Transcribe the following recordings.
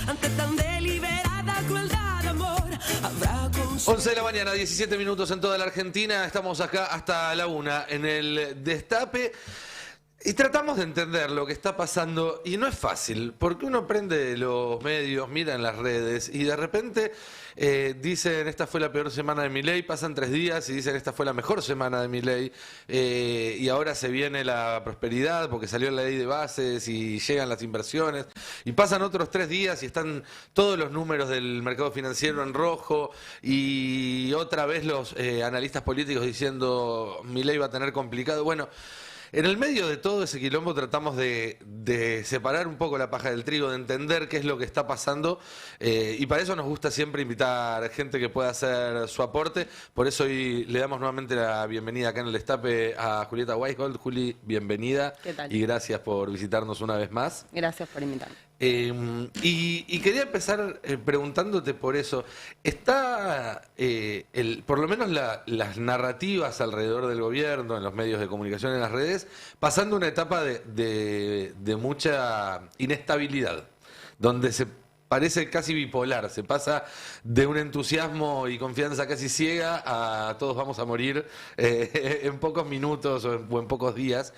ante tan deliberada crueldad, amor, habrá 11 de la mañana, 17 minutos en toda la Argentina. Estamos acá hasta la 1 en el Destape. Y tratamos de entender lo que está pasando, y no es fácil, porque uno prende los medios, mira en las redes, y de repente dicen esta fue la peor semana de Milei, pasan 3 días y dicen esta fue la mejor semana de Milei, y ahora se viene la prosperidad porque salió la ley de bases y llegan las inversiones, y pasan otros 3 días y están todos los números del mercado financiero en rojo, y otra vez los analistas políticos diciendo Milei va a tener complicado. Bueno, en el medio de todo ese quilombo tratamos de separar un poco la paja del trigo, de entender qué es lo que está pasando, y para eso nos gusta siempre invitar gente que pueda hacer su aporte. Por eso hoy le damos nuevamente la bienvenida acá en el Destape a Julieta Weisgold. Juli, bienvenida. ¿Qué tal? Y gracias por visitarnos una vez más. Gracias por invitarme. Y quería empezar preguntándote por eso. ¿Está, por lo menos las narrativas alrededor del gobierno, en los medios de comunicación, en las redes, pasando una etapa de mucha inestabilidad, donde se parece casi bipolar, se pasa de un entusiasmo y confianza casi ciega a todos vamos a morir en pocos minutos o en pocos días?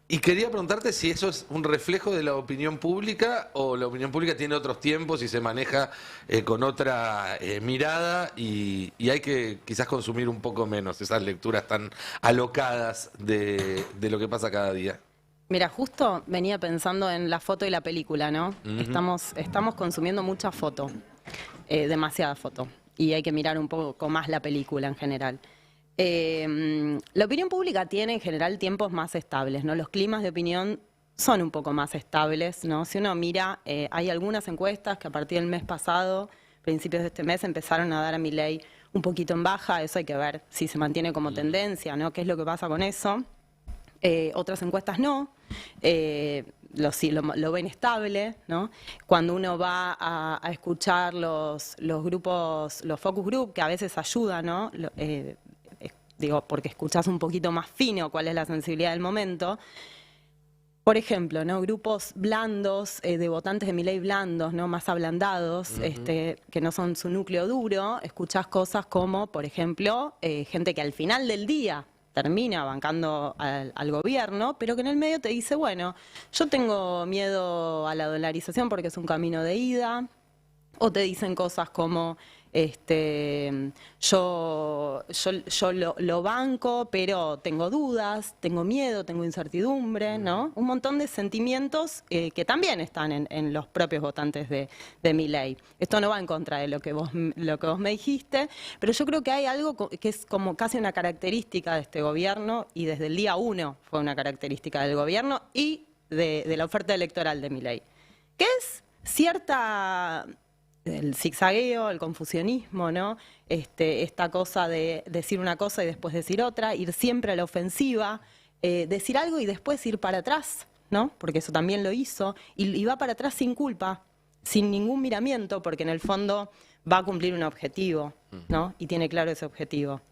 Y quería preguntarte si eso es un reflejo de la opinión pública o la opinión pública tiene otros tiempos y se maneja con otra mirada y hay que quizás consumir un poco menos esas lecturas tan alocadas de lo que pasa cada día. Mira, justo venía pensando en la foto y la película, ¿no? Estamos consumiendo mucha foto, demasiada foto, y hay que mirar un poco más la película en general. La opinión pública tiene en general tiempos más estables, ¿no? Los climas de opinión son un poco más estables, ¿no? Si uno mira, hay algunas encuestas que a partir del mes pasado, principios de este mes, empezaron a dar a Milei un poquito en baja. Eso hay que ver si se mantiene como tendencia, ¿no? ¿Qué es lo que pasa con eso? Otras encuestas no, lo ven estable, ¿no? Cuando uno va a escuchar los grupos, los focus group, que a veces ayudan, ¿no? Digo, porque escuchás un poquito más fino cuál es la sensibilidad del momento. Por ejemplo, ¿no? Grupos blandos, de votantes de Milei blandos, ¿no? Más ablandados, que no son su núcleo duro, escuchás cosas como, por ejemplo, gente que al final del día termina bancando al gobierno, pero que en el medio te dice, bueno, yo tengo miedo a la dolarización porque es un camino de ida, o te dicen cosas como yo lo banco, pero tengo dudas, tengo miedo, tengo incertidumbre, ¿no? Un montón de sentimientos que también están en los propios votantes de Milei. Esto no va en contra de lo que vos me dijiste, pero yo creo que hay algo que es como casi una característica de este gobierno, y desde el día 1 fue una característica del gobierno y de la oferta electoral de Milei, que es cierta... el zigzagueo, el confusionismo, ¿no? Esta cosa de decir una cosa y después decir otra, ir siempre a la ofensiva, decir algo y después ir para atrás, ¿no? Porque eso también lo hizo, y va para atrás sin culpa, sin ningún miramiento, porque en el fondo va a cumplir un objetivo, ¿no? Y tiene claro ese objetivo.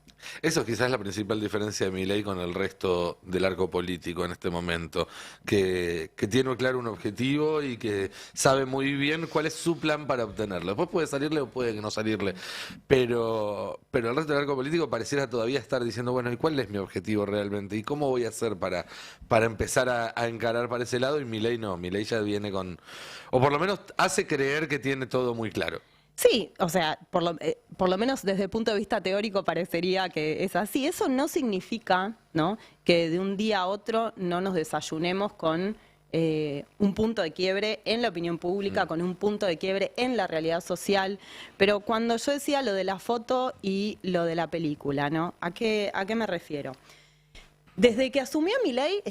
Eso quizás es la principal diferencia de Milei con el resto del arco político en este momento, que tiene claro un objetivo y que sabe muy bien cuál es su plan para obtenerlo. Después puede salirle o puede no salirle, pero el resto del arco político pareciera todavía estar diciendo, bueno, ¿y cuál es mi objetivo realmente? ¿Y cómo voy a hacer para empezar a encarar para ese lado? Y Milei no, Milei ya viene con, o por lo menos hace creer que tiene todo muy claro. Sí, o sea, por lo menos desde el punto de vista teórico parecería que es así. Eso no significa, ¿no?, que de un día a otro no nos desayunemos con un punto de quiebre en la opinión pública, con un punto de quiebre en la realidad social. Pero cuando yo decía lo de la foto y lo de la película, ¿no?, ¿a qué me refiero? Desde que asumió Milei,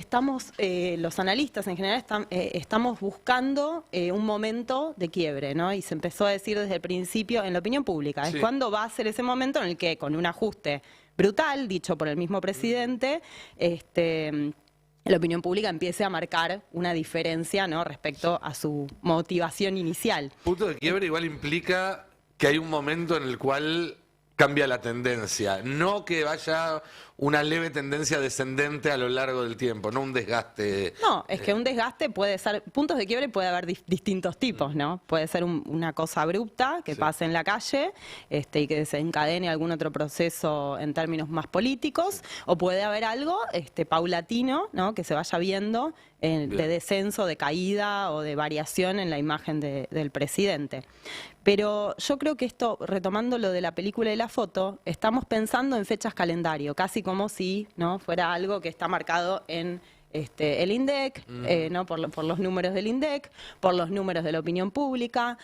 los analistas en general estamos buscando un momento de quiebre, ¿no? Y se empezó a decir desde el principio en la opinión pública. Sí. Es cuando va a ser ese momento en el que, con un ajuste brutal, dicho por el mismo presidente, la opinión pública empiece a marcar una diferencia, ¿no?, respecto a su motivación inicial. Punto de quiebre igual implica que hay un momento en el cual cambia la tendencia, no que vaya una leve tendencia descendente a lo largo del tiempo, no un desgaste. No, es que un desgaste puede ser, puntos de quiebre puede haber distintos tipos, ¿no? Puede ser una cosa abrupta que pase en la calle y que desencadene algún otro proceso en términos más políticos, o puede haber algo paulatino, ¿no? Que se vaya viendo de descenso, de caída o de variación en la imagen del presidente. Pero yo creo que esto, retomando lo de la película y la foto, estamos pensando en fechas calendario, casi como si no fuera algo que está marcado en el INDEC, ¿no? por los números del INDEC, por los números de la opinión pública,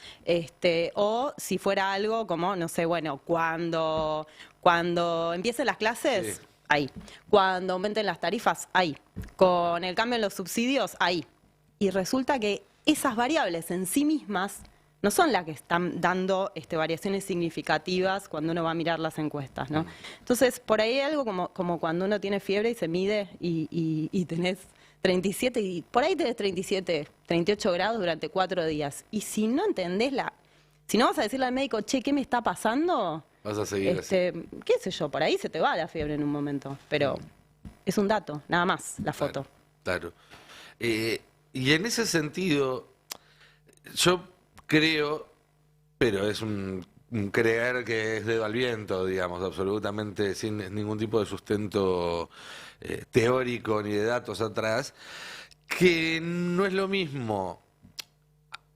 o si fuera algo como, no sé, bueno, cuando empiecen las clases, Sí. ahí. Cuando aumenten las tarifas, ahí. Con el cambio en los subsidios, ahí. Y resulta que esas variables en sí mismas no son las que están dando variaciones significativas cuando uno va a mirar las encuestas, ¿no? Entonces, por ahí hay algo como cuando uno tiene fiebre y se mide y tenés 37, y por ahí tenés 37, 38 grados durante 4 días. Y si no entendés si no vas a decirle al médico, che, ¿qué me está pasando? Vas a seguir así. Qué sé yo, por ahí se te va la fiebre en un momento, pero es un dato, nada más, la foto. Claro. Y en ese sentido, yo creo, pero es un creer que es dedo al viento, digamos, absolutamente sin ningún tipo de sustento teórico ni de datos atrás, que no es lo mismo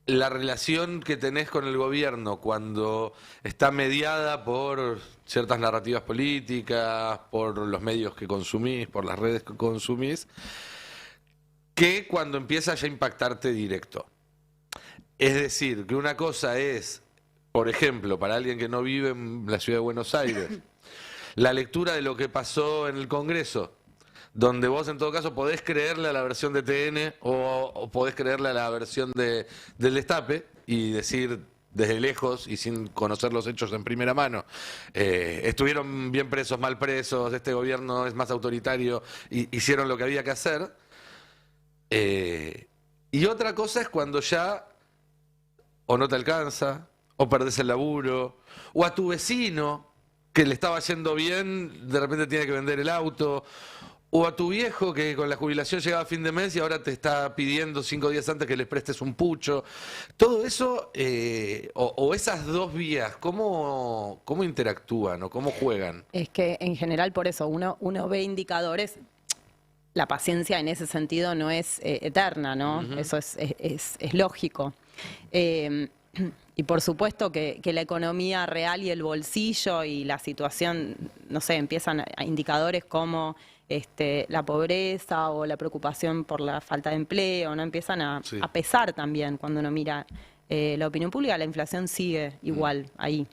la relación que tenés con el gobierno cuando está mediada por ciertas narrativas políticas, por los medios que consumís, por las redes que consumís, que cuando empieza ya a impactarte directo. Es decir, que una cosa es, por ejemplo, para alguien que no vive en la ciudad de Buenos Aires, la lectura de lo que pasó en el Congreso, donde vos en todo caso podés creerle a la versión de TN o podés creerle a la versión del Destape y decir desde lejos y sin conocer los hechos en primera mano, estuvieron bien presos, mal presos, este gobierno es más autoritario, hicieron lo que había que hacer. Y otra cosa es cuando ya o no te alcanza, o perdés el laburo, o a tu vecino que le estaba yendo bien, de repente tiene que vender el auto, o a tu viejo que con la jubilación llegaba a fin de mes y ahora te está pidiendo 5 días antes que les prestes un pucho. Todo eso, o esas dos vías, ¿cómo interactúan o cómo juegan? Es que en general por eso uno ve indicadores. La paciencia en ese sentido no es eterna, ¿no? Eso es lógico. Y por supuesto que la economía real y el bolsillo y la situación, no sé, empiezan a indicadores como la pobreza o la preocupación por la falta de empleo, ¿no? Empiezan a pesar también cuando uno mira la opinión pública. La inflación sigue igual ahí.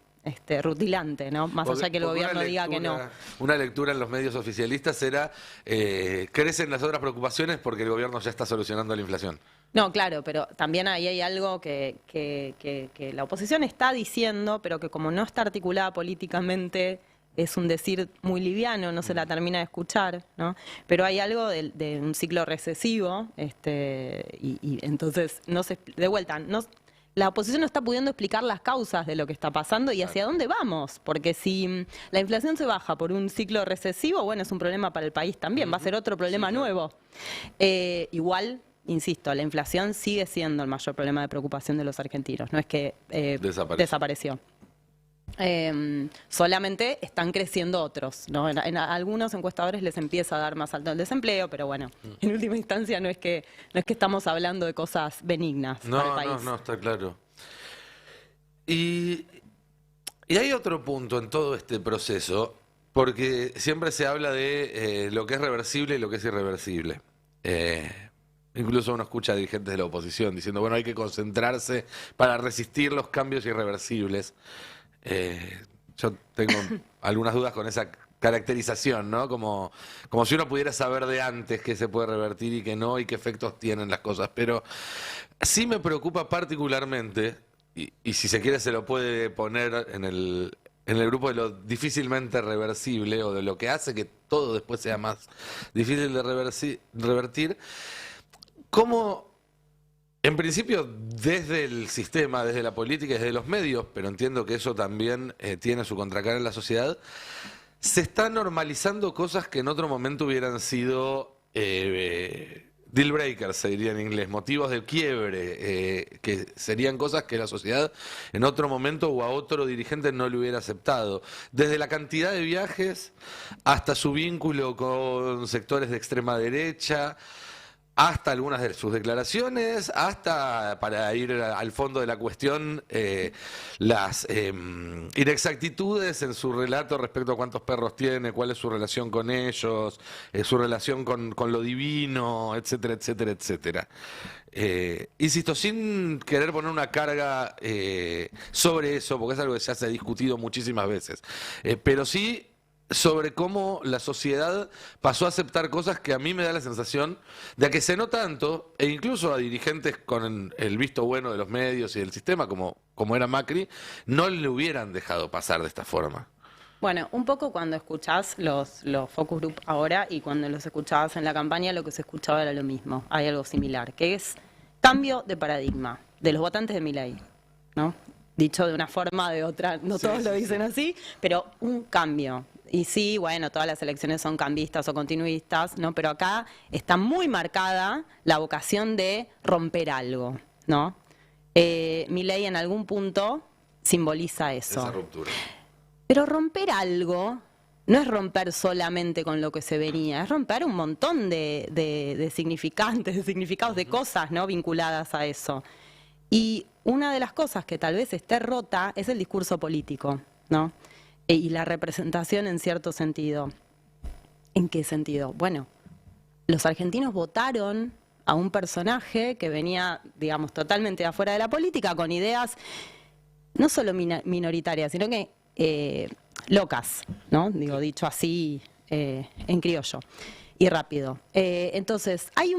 Rutilante, ¿no? Más allá que el gobierno diga que no. Una lectura en los medios oficialistas era crecen las otras preocupaciones porque el gobierno ya está solucionando la inflación. No, claro, pero también ahí hay algo que la oposición está diciendo, pero que como no está articulada políticamente, es un decir muy liviano, no se la termina de escuchar, ¿no? Pero hay algo de un ciclo recesivo, y entonces, de vuelta, la oposición no está pudiendo explicar las causas de lo que está pasando y hacia dónde vamos, porque si la inflación se baja por un ciclo recesivo, bueno, es un problema para el país también, va a ser otro problema nuevo. Igual, insisto, la inflación sigue siendo el mayor problema de preocupación de los argentinos, no es que desapareció. Solamente están creciendo otros, ¿no? En algunos encuestadores les empieza a dar más alto el desempleo, pero bueno, en última instancia no es que estamos hablando de cosas benignas para el país. No, está claro. Y hay otro punto en todo este proceso, porque siempre se habla de lo que es reversible y lo que es irreversible. Incluso uno escucha a dirigentes de la oposición diciendo, bueno, hay que concentrarse para resistir los cambios irreversibles. Yo tengo algunas dudas con esa caracterización, ¿no? Como si uno pudiera saber de antes qué se puede revertir y qué no, y qué efectos tienen las cosas. Pero sí me preocupa particularmente, y si se quiere se lo puede poner en el grupo de lo difícilmente reversible, o de lo que hace que todo después sea más difícil de revertir, cómo En principio, desde el sistema, desde la política, desde los medios, pero entiendo que eso también tiene su contracara en la sociedad, se están normalizando cosas que en otro momento hubieran sido deal breakers, se diría en inglés, motivos de quiebre, que serían cosas que la sociedad en otro momento o a otro dirigente no le hubiera aceptado. Desde la cantidad de viajes hasta su vínculo con sectores de extrema derecha, hasta algunas de sus declaraciones, hasta, para ir al fondo de la cuestión, las inexactitudes en su relato respecto a cuántos perros tiene, cuál es su relación con ellos, su relación con lo divino, etcétera, etcétera, etcétera. Insisto, sin querer poner una carga sobre eso, porque es algo que ya se ha discutido muchísimas veces, pero sí sobre cómo la sociedad pasó a aceptar cosas que a mí me da la sensación de que se no tanto, e incluso a dirigentes con el visto bueno de los medios y del sistema, como era Macri, no le hubieran dejado pasar de esta forma. Bueno, un poco cuando escuchás los focus group ahora y cuando los escuchabas en la campaña, lo que se escuchaba era lo mismo. Hay algo similar, que es cambio de paradigma de los votantes de Milei, ¿no? Dicho de una forma o de otra, no todos lo dicen así, pero un cambio. Y sí, bueno, todas las elecciones son cambistas o continuistas, ¿no? Pero acá está muy marcada la vocación de romper algo, ¿no? Milei en algún punto simboliza eso. Esa ruptura. Pero romper algo no es romper solamente con lo que se venía, es romper un montón de significantes, de significados, de cosas, ¿no? Vinculadas a eso. Y una de las cosas que tal vez esté rota es el discurso político, ¿no? Y la representación en cierto sentido. ¿En qué sentido? Bueno, los argentinos votaron a un personaje que venía, digamos, totalmente de afuera de la política, con ideas no solo minoritarias, sino que locas, ¿no? Digo, dicho así en criollo y rápido. Entonces, hay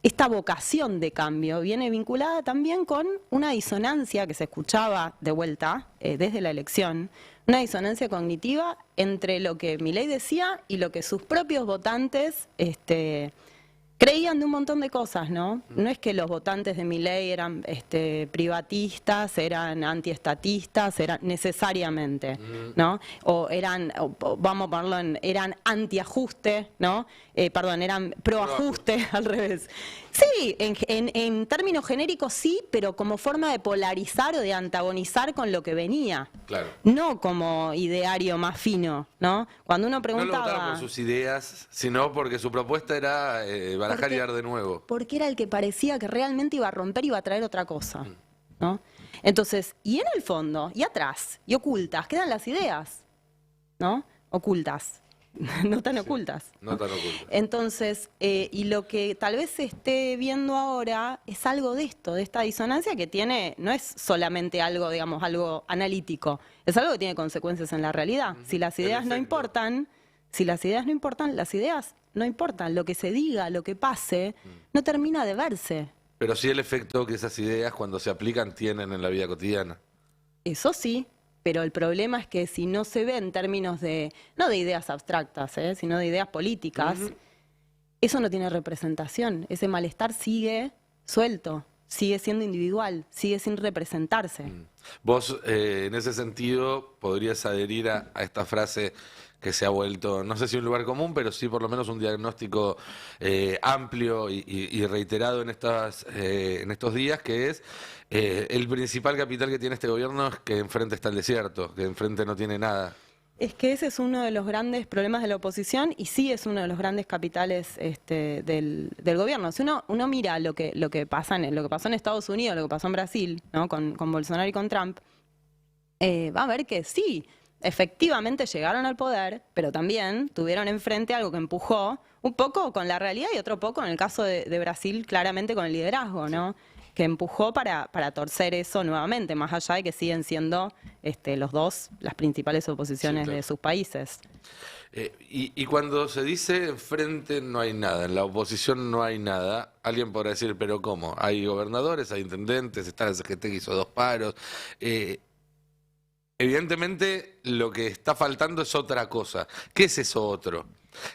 esta vocación de cambio viene vinculada también con una disonancia que se escuchaba de vuelta desde la elección, una disonancia cognitiva entre lo que Milei decía y lo que sus propios votantes creían de un montón de cosas, ¿no? No es que los votantes de Milei eran privatistas, eran antiestatistas, eran necesariamente, ¿no? O eran, vamos a ponerlo en, eran antiajuste, ¿no? Perdón, eran proajuste, al revés. Sí, en términos genéricos sí, pero como forma de polarizar o de antagonizar con lo que venía. Claro. No como ideario más fino, ¿no? Cuando uno preguntaba... No lo votaron por sus ideas, sino porque su propuesta era barajar y dar de nuevo. Porque era el que parecía que realmente iba a romper y iba a traer otra cosa, ¿no? Entonces, y en el fondo, y atrás, y ocultas, quedan las ideas, ¿no? Ocultas. No tan ocultas. No tan ocultas. Entonces, y lo que tal vez se esté viendo ahora es algo de esto, de esta disonancia que tiene, no es solamente algo, digamos, algo analítico, es algo que tiene consecuencias en la realidad. Si las ideas no importan, las ideas no importan. Lo que se diga, lo que pase, no termina de verse. Pero sí el efecto que esas ideas, cuando se aplican, tienen en la vida cotidiana. Eso sí. Pero el problema es que si no se ve en términos de, no de ideas abstractas, sino de ideas políticas, eso no tiene representación. Ese malestar sigue suelto, sigue siendo individual, sigue sin representarse. Vos, en ese sentido, podrías adherir a esta frase que se ha vuelto, no sé si un lugar común, pero sí por lo menos un diagnóstico amplio y reiterado en estos días, que es el principal capital que tiene este gobierno es que enfrente está el desierto, que enfrente no tiene nada. Es que ese es uno de los grandes problemas de la oposición y sí es uno de los grandes capitales del gobierno. Si uno mira lo que pasó en Estados Unidos, lo que pasó en Brasil, ¿no? con Bolsonaro y con Trump, va a ver que sí, efectivamente llegaron al poder, pero también tuvieron enfrente algo que empujó un poco con la realidad y otro poco, en el caso de Brasil, claramente con el liderazgo, ¿no? Que empujó para torcer eso nuevamente, más allá de que siguen siendo los dos las principales oposiciones de sus países. Y cuando se dice enfrente no hay nada, en la oposición no hay nada, alguien podrá decir, pero ¿cómo? Hay gobernadores, hay intendentes, está el CGT que hizo 2 paros. evidentemente lo que está faltando es otra cosa. ¿Qué es eso otro?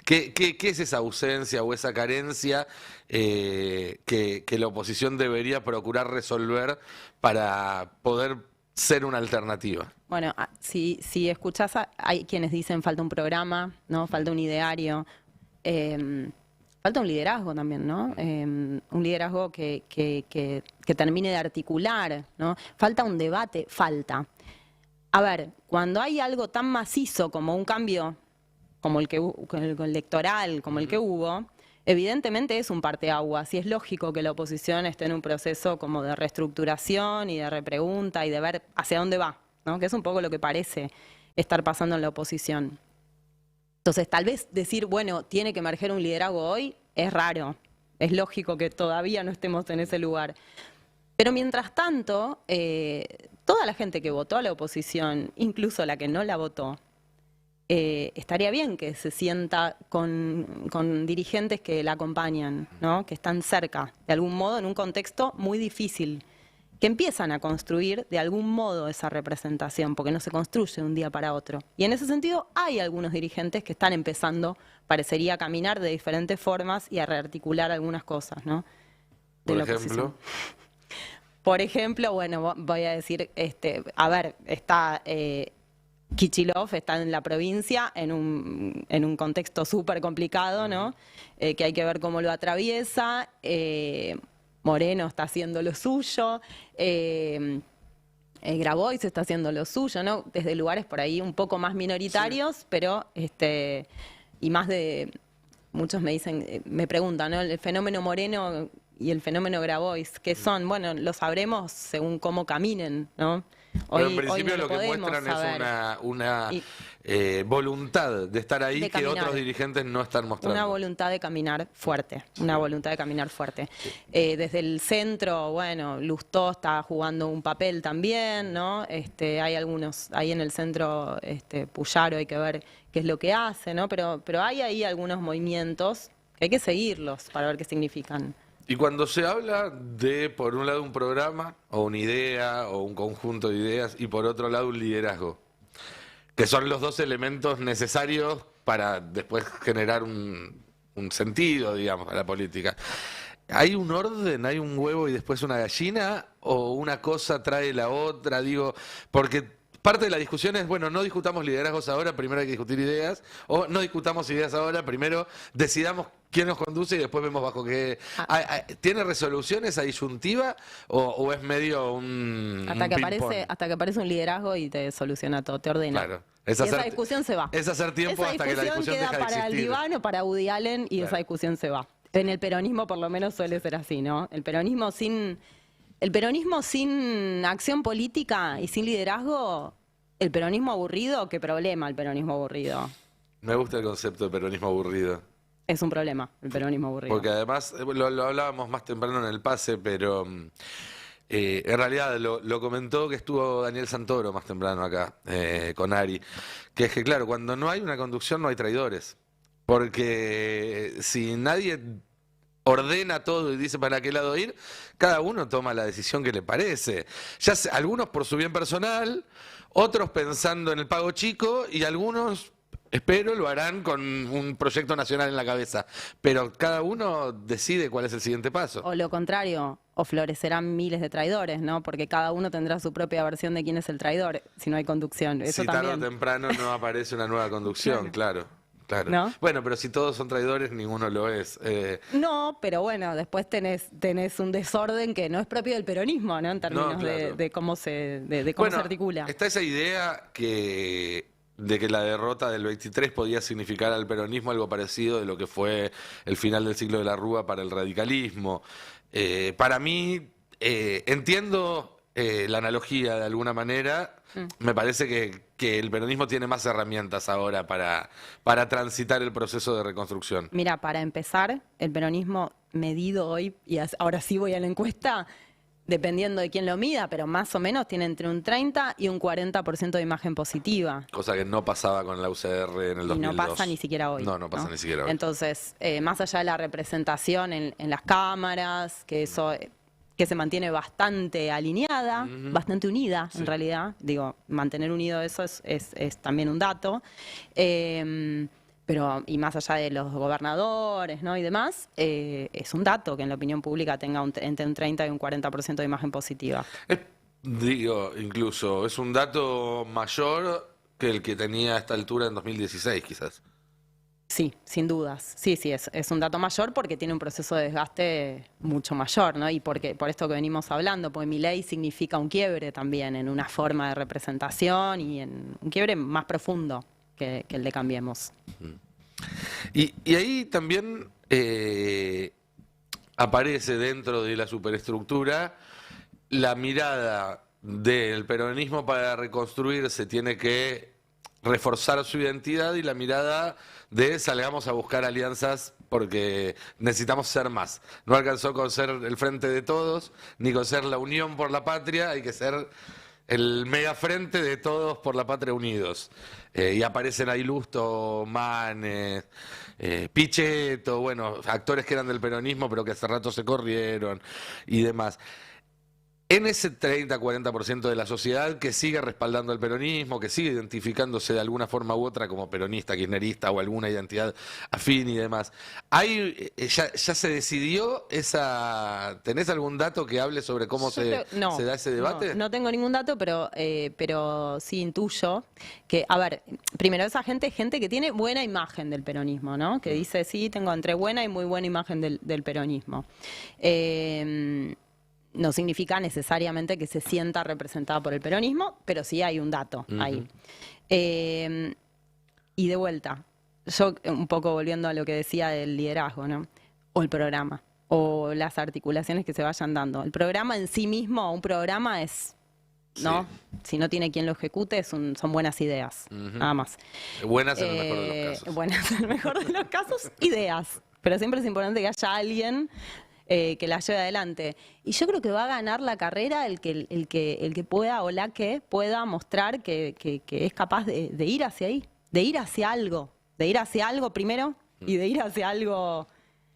¿Qué es esa ausencia o esa carencia que la oposición debería procurar resolver para poder ser una alternativa? Bueno, si escuchás, hay quienes dicen falta un programa, ¿no? Falta un ideario, falta un liderazgo también, ¿no? Un liderazgo que termine de articular, ¿no? Falta un debate, falta. A ver, cuando hay algo tan macizo como un cambio, como el electoral, como el que hubo, evidentemente es un parteaguas y es lógico que la oposición esté en un proceso como de reestructuración y de repregunta y de ver hacia dónde va, ¿no? Que es un poco lo que parece estar pasando en la oposición. Entonces, tal vez decir, bueno, tiene que emerger un liderazgo hoy, es raro. Es lógico que todavía no estemos en ese lugar. Pero mientras tanto, toda la gente que votó a la oposición, incluso la que no la votó, estaría bien que se sienta con dirigentes que la acompañan, ¿no? Que están cerca, de algún modo, en un contexto muy difícil, que empiezan a construir de algún modo esa representación, porque no se construye de un día para otro. Y en ese sentido hay algunos dirigentes que están empezando, parecería, a caminar de diferentes formas y a rearticular algunas cosas, ¿no? De Por la ejemplo. oposición. Por ejemplo, bueno, voy a decir, a ver, está Kicillof, está en la provincia en un contexto súper complicado, ¿no? Que hay que ver cómo lo atraviesa. Moreno está haciendo lo suyo. Grabois está haciendo lo suyo, ¿no? Desde lugares por ahí un poco más minoritarios, sí. Pero y más de, muchos me dicen, me preguntan, ¿no? El fenómeno Moreno y el fenómeno Grabois, ¿qué son? Bueno, lo sabremos según cómo caminen, ¿no? Pero en principio lo que muestran es una voluntad de estar ahí que otros dirigentes no están mostrando. Una voluntad de caminar fuerte, una voluntad de caminar fuerte. Desde el centro, bueno, Lustó está jugando un papel también, ¿no? Hay algunos, ahí en el centro, Puyaro, hay que ver qué es lo que hace, ¿no? Pero hay ahí algunos movimientos que hay que seguirlos para ver qué significan. Y cuando se habla de, por un lado, un programa, o una idea, o un conjunto de ideas, y por otro lado, un liderazgo, que son los dos elementos necesarios para después generar un sentido, digamos, a la política. ¿Hay un orden, hay un huevo y después una gallina? ¿O una cosa trae la otra? Digo, porque parte de la discusión es, bueno, no discutamos liderazgos ahora, primero hay que discutir ideas, o no discutamos ideas ahora, primero decidamos quién nos conduce y después vemos bajo qué. ¿Tiene resolución esa disyuntiva o es medio un hasta que aparece un liderazgo y te soluciona todo, te ordena? Claro. Esa discusión se va. Es hacer tiempo hasta que la discusión deja de existir. Para el diván o para Woody Allen y claro. Esa discusión se va. En el peronismo por lo menos suele ser así, ¿no? El peronismo sin acción política y sin liderazgo, el peronismo aburrido, ¿qué problema el peronismo aburrido? Me gusta el concepto de peronismo aburrido. Es un problema, el peronismo aburrido. Porque además, lo hablábamos más temprano en el pase, pero en realidad lo comentó que estuvo Daniel Santoro más temprano acá, con Ari, que es que claro, cuando no hay una conducción no hay traidores. Porque si nadie ordena todo y dice para qué lado ir, cada uno toma la decisión que le parece. Algunos por su bien personal, otros pensando en el pago chico y algunos, espero, lo harán con un proyecto nacional en la cabeza. Pero cada uno decide cuál es el siguiente paso. O lo contrario, o florecerán miles de traidores, ¿no? Porque cada uno tendrá su propia versión de quién es el traidor, si no hay conducción. Eso si tarde o temprano no aparece una nueva conducción, claro. Claro. ¿No? Bueno, pero si todos son traidores, ninguno lo es. No, pero bueno, después tenés un desorden que no es propio del peronismo, ¿no? En términos claro. de cómo se articula. Está esa idea de que la derrota del 23 podía significar al peronismo algo parecido de lo que fue el final del siglo de la Rúa para el radicalismo. Para mí, entiendo la analogía de alguna manera. Me parece que el peronismo tiene más herramientas ahora para transitar el proceso de reconstrucción. Mira, para empezar, el peronismo medido hoy, y ahora sí voy a la encuesta, dependiendo de quién lo mida, pero más o menos tiene entre un 30 y un 40% de imagen positiva. Cosa que no pasaba con la UCR en el 2002. Y no pasa ni siquiera hoy. No pasa ni siquiera hoy. Entonces, más allá de la representación en las cámaras, que eso que se mantiene bastante alineada, bastante unida, en realidad. Digo, mantener unido eso es también un dato. Pero, y más allá de los gobernadores, ¿no? y demás, es un dato que en la opinión pública tenga entre un 30 y un 40% de imagen positiva. Digo, incluso, es un dato mayor que el que tenía a esta altura en 2016, quizás. Sí, sin dudas. Sí, es un dato mayor porque tiene un proceso de desgaste mucho mayor, ¿no? Y por esto que venimos hablando, porque Milei significa un quiebre también en una forma de representación y en un quiebre más profundo que el de Cambiemos. Y ahí también aparece dentro de la superestructura la mirada del peronismo para reconstruirse, tiene que reforzar su identidad, y la mirada de salgamos a buscar alianzas porque necesitamos ser más. No alcanzó con ser el frente de todos, ni con ser la unión por la patria, hay que ser el megafrente de todos por la patria unidos. Y aparecen ahí Lusto, Manes, Pichetto, bueno, actores que eran del peronismo pero que hace rato se corrieron y demás. En ese 30-40% de la sociedad que sigue respaldando el peronismo, que sigue identificándose de alguna forma u otra como peronista, kirchnerista o alguna identidad afín y demás, ¿ya se decidió esa? ¿Tenés algún dato que hable sobre cómo se da ese debate? No tengo ningún dato, pero sí intuyo que, a ver, primero esa gente que tiene buena imagen del peronismo, ¿no? Que dice, sí, tengo entre buena y muy buena imagen del peronismo. No significa necesariamente que se sienta representada por el peronismo, pero sí hay un dato ahí. Y de vuelta, yo un poco volviendo a lo que decía del liderazgo, ¿no? O el programa, o las articulaciones que se vayan dando. El programa en sí mismo, un programa es, ¿no? Sí. Si no tiene quien lo ejecute, son buenas ideas, nada más. Buenas en el mejor de los casos. Buenas en el mejor de los casos, ideas. Pero siempre es importante que haya alguien que la lleve adelante. Y yo creo que va a ganar la carrera el que pueda o la que pueda mostrar que es capaz de ir hacia ahí, de ir hacia algo primero y de ir hacia algo...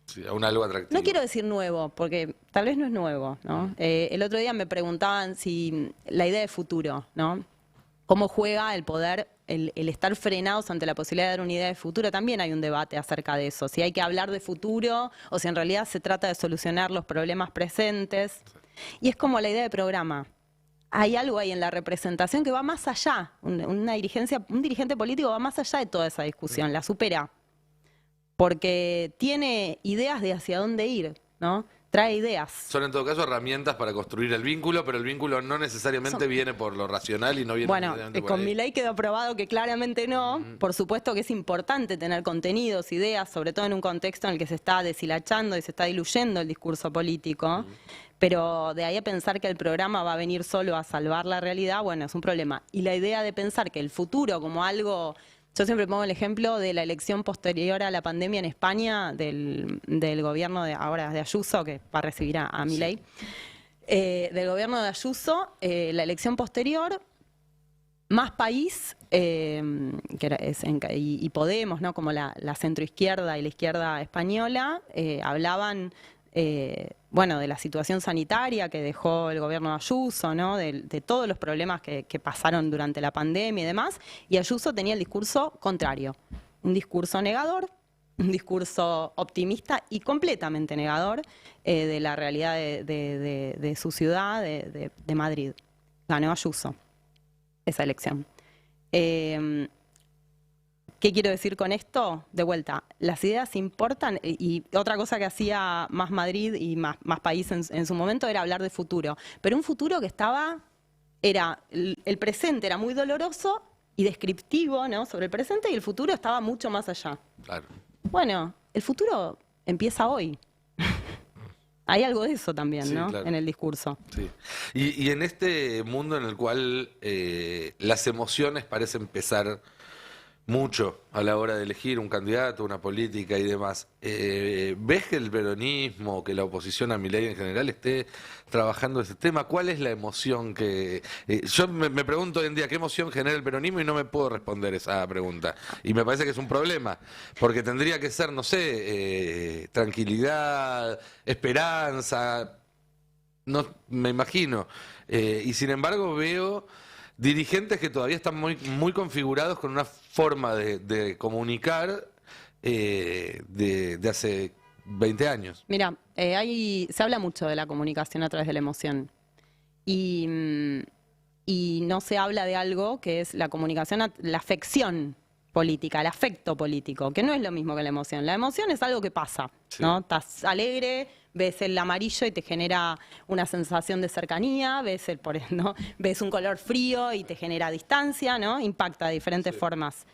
Sí, a un algo atractivo. No quiero decir nuevo, porque tal vez no es nuevo, ¿no? El otro día me preguntaban si la idea de futuro, ¿no? ¿Cómo juega el poder, el estar frenados ante la posibilidad de dar una idea de futuro? También hay un debate acerca de eso. Si hay que hablar de futuro o si en realidad se trata de solucionar los problemas presentes. Y es como la idea de programa. Hay algo ahí en la representación que va más allá. Un dirigente político va más allá de toda esa discusión, la supera. Porque tiene ideas de hacia dónde ir, ¿no? Trae ideas. Son en todo caso herramientas para construir el vínculo, pero el vínculo no necesariamente viene por lo racional y no viene necesariamente por con ahí. Milei quedó probado que claramente no. Por supuesto que es importante tener contenidos, ideas, sobre todo en un contexto en el que se está deshilachando y se está diluyendo el discurso político. Pero de ahí a pensar que el programa va a venir solo a salvar la realidad, bueno, es un problema. Y la idea de pensar que el futuro como algo... Yo siempre pongo el ejemplo de la elección posterior a la pandemia en España del gobierno de Ayuso, que va a recibir a Milei. Del gobierno de Ayuso, la elección posterior, Más País y Podemos, ¿no? Como la centroizquierda y la izquierda española, hablaban... de la situación sanitaria que dejó el gobierno de Ayuso, ¿no? de todos los problemas que pasaron durante la pandemia y demás, y Ayuso tenía el discurso contrario, un discurso negador, un discurso optimista y completamente negador de la realidad de su ciudad, de Madrid. Ganó Ayuso esa elección. ¿Qué quiero decir con esto? De vuelta, las ideas importan, y otra cosa que hacía Más Madrid y Más País en su momento era hablar de futuro, pero un futuro que el presente era muy doloroso y descriptivo, ¿no? sobre el presente, y el futuro estaba mucho más allá. Claro. Bueno, el futuro empieza hoy. Hay algo de eso también, sí, ¿no? Claro. En el discurso. Sí. Y en este mundo en el cual las emociones parecen pesar mucho a la hora de elegir un candidato, una política y demás, ¿ves que el peronismo, que la oposición a Milei en general esté trabajando ese tema? ¿Cuál es la emoción que...? Yo me pregunto hoy en día, ¿qué emoción genera el peronismo? Y no me puedo responder esa pregunta. Y me parece que es un problema, porque tendría que ser, no sé, tranquilidad, esperanza... No me imagino. Y sin embargo veo dirigentes que todavía están muy configurados con una forma de comunicar de hace 20 años. Mira, se habla mucho de la comunicación a través de la emoción. Y no se habla de algo que es la comunicación, la afección política, el afecto político, que no es lo mismo que la emoción. La emoción es algo que pasa, Sí. ¿no? Estás alegre, ves el amarillo y te genera una sensación de cercanía, ¿no? Ves un color frío y te genera distancia, ¿no? Impacta de diferentes formas.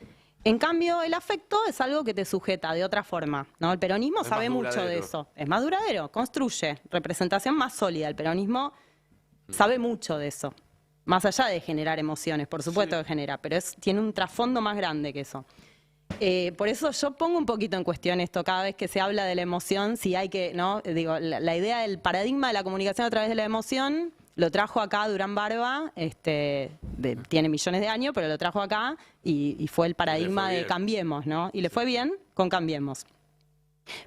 En cambio, el afecto es algo que te sujeta de otra forma, ¿no? El peronismo Es sabe más mucho de duradero. eso. Es más duradero, construye representación más sólida. El peronismo sabe mucho de eso. Más allá de generar emociones, por supuesto que genera, pero tiene un trasfondo más grande que eso. Por eso yo pongo un poquito en cuestión esto, cada vez que se habla de la emoción, si hay que, ¿no? Digo, la idea del paradigma de la comunicación a través de la emoción, lo trajo acá Durán Barba, tiene millones de años, pero lo trajo acá y fue el paradigma de bien. Cambiemos, ¿no? Y le fue bien con Cambiemos.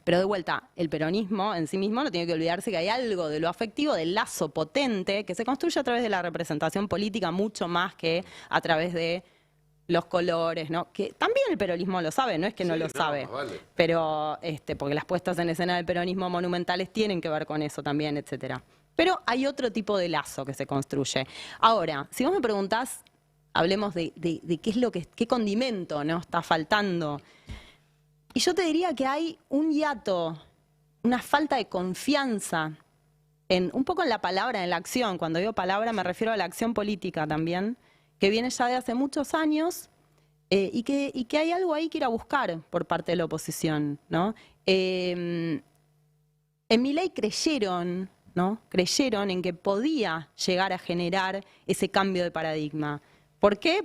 Pero de vuelta, el peronismo en sí mismo no tiene que olvidarse que hay algo de lo afectivo, del lazo potente, que se construye a través de la representación política mucho más que a través de los colores, ¿no? Que también el peronismo lo sabe, no es que no Sí, lo no, sabe, vale. pero porque las puestas en escena del peronismo monumentales tienen que ver con eso también, etcétera. Pero hay otro tipo de lazo que se construye. Ahora, si vos me preguntás, hablemos de qué es qué condimento, ¿no? Está faltando. Y yo te diría que hay un hiato, una falta de confianza un poco en la palabra, en la acción. Cuando digo palabra me refiero a la acción política también, que viene ya de hace muchos años y que hay algo ahí que ir a buscar por parte de la oposición, ¿no? En Milei creyeron, ¿no? Creyeron en que podía llegar a generar ese cambio de paradigma. ¿Por qué?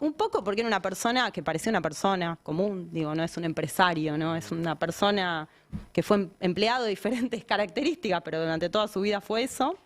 Un poco porque era una persona que parecía una persona común, digo, no es un empresario, ¿no? Es una persona que fue empleado de diferentes características, pero durante toda su vida fue eso.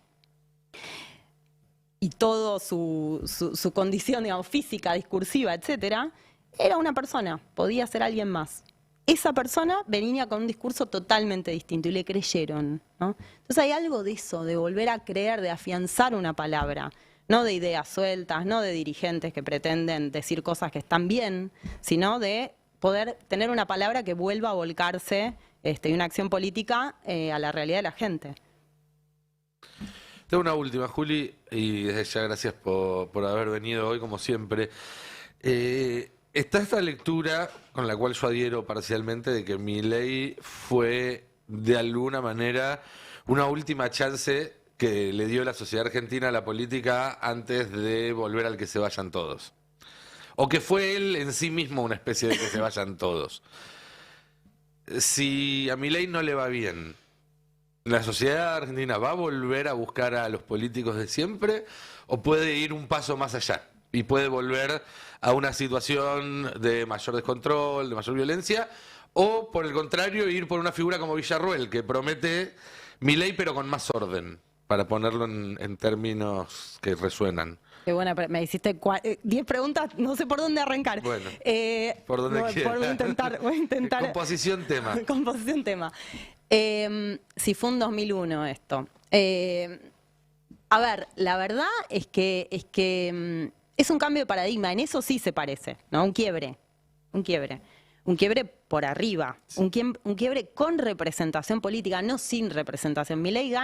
Y toda su condición, digamos, física, discursiva, etcétera, era una persona, podía ser alguien más. Esa persona venía con un discurso totalmente distinto y le creyeron, ¿no? Entonces hay algo de eso, de volver a creer, de afianzar una palabra. No de ideas sueltas, no de dirigentes que pretenden decir cosas que están bien, sino de poder tener una palabra que vuelva a volcarse y una acción política a la realidad de la gente. Tengo una última, Juli, y desde ya gracias por haber venido hoy, como siempre. Está esta lectura, con la cual yo adhiero parcialmente, de que Milei fue, de alguna manera, una última chance que le dio la sociedad argentina a la política antes de volver al que se vayan todos. O que fue él en sí mismo una especie de que se vayan todos. Si a Milei no le va bien, ¿la sociedad argentina va a volver a buscar a los políticos de siempre o puede ir un paso más allá y puede volver a una situación de mayor descontrol, de mayor violencia, o por el contrario ir por una figura como Villarruel que promete Milei pero con más orden, para ponerlo en términos que resuenan? Qué buena, me hiciste 10 preguntas, no sé por dónde arrancar. Bueno, por donde quiera. Voy a intentar. Composición tema. Composición tema. Si fue un 2001 esto. A ver, la verdad es que es un cambio de paradigma, en eso sí se parece, ¿no? Un quiebre. Un quiebre por arriba, un quiebre con representación política, no sin representación. Milei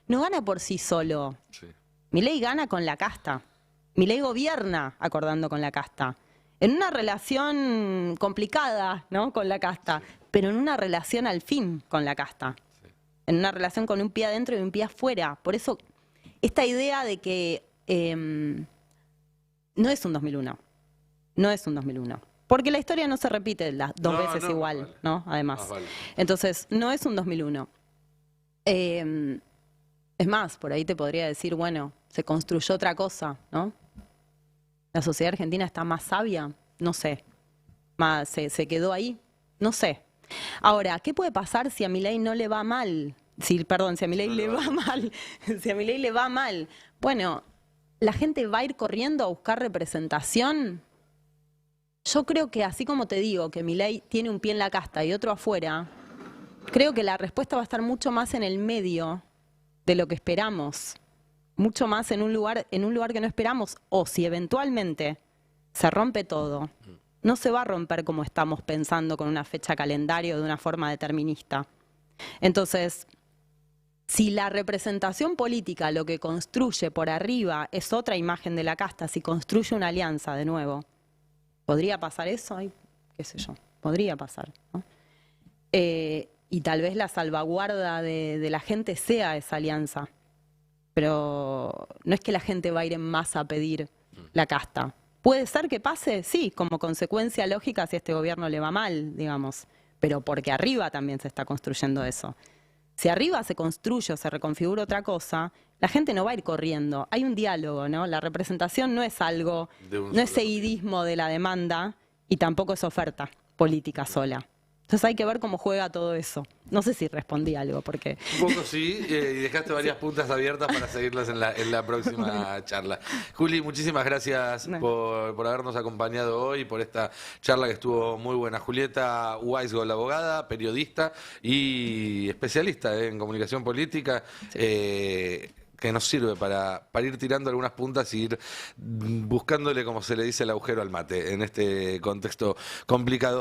no gana por sí solo. Sí. Milei gana con la casta. Milei gobierna acordando con la casta. En una relación complicada, ¿no? Con la casta, pero en una relación al fin con la casta. En una relación con un pie adentro y un pie afuera. Por eso, esta idea de que no es un 2001. No es un 2001. Porque la historia no se repite las dos veces igual, vale. ¿no? Además. Más vale. Entonces, no es un 2001. Es más, por ahí te podría decir, bueno, se construyó otra cosa, ¿no? La sociedad argentina está más sabia, no sé. Se quedó ahí, no sé. Ahora, ¿qué puede pasar si a Milei no le va mal? Si a Milei le va mal. Si a Milei le va mal. Bueno, ¿la gente va a ir corriendo a buscar representación? Yo creo que así como te digo que Milei tiene un pie en la casta y otro afuera, creo que la respuesta va a estar mucho más en el medio de lo que esperamos, mucho más en un lugar que no esperamos, o si eventualmente se rompe todo, no se va a romper como estamos pensando con una fecha calendario de una forma determinista. Entonces, si la representación política lo que construye por arriba es otra imagen de la casta, si construye una alianza de nuevo, ¿podría pasar eso? Ay, qué sé yo, podría pasar, ¿no? Y tal vez la salvaguarda de la gente sea esa alianza. Pero no es que la gente va a ir en masa a pedir la casta. ¿Puede ser que pase? Sí, como consecuencia lógica si a este gobierno le va mal, digamos. Pero porque arriba también se está construyendo eso. Si arriba se construye o se reconfigura otra cosa, la gente no va a ir corriendo. Hay un diálogo, ¿no? La representación no es algo, no es seguidismo de la demanda y tampoco es oferta política sola. Entonces hay que ver cómo juega todo eso. No sé si respondí algo, porque... Un poco sí, y dejaste varias puntas abiertas para seguirlas en la próxima charla. Juli, muchísimas gracias por habernos acompañado hoy, por esta charla que estuvo muy buena. Julieta Weisgold, abogada, periodista y especialista en comunicación política. Sí. Que nos sirve para ir tirando algunas puntas y ir buscándole, como se le dice, el agujero al mate en este contexto complicado.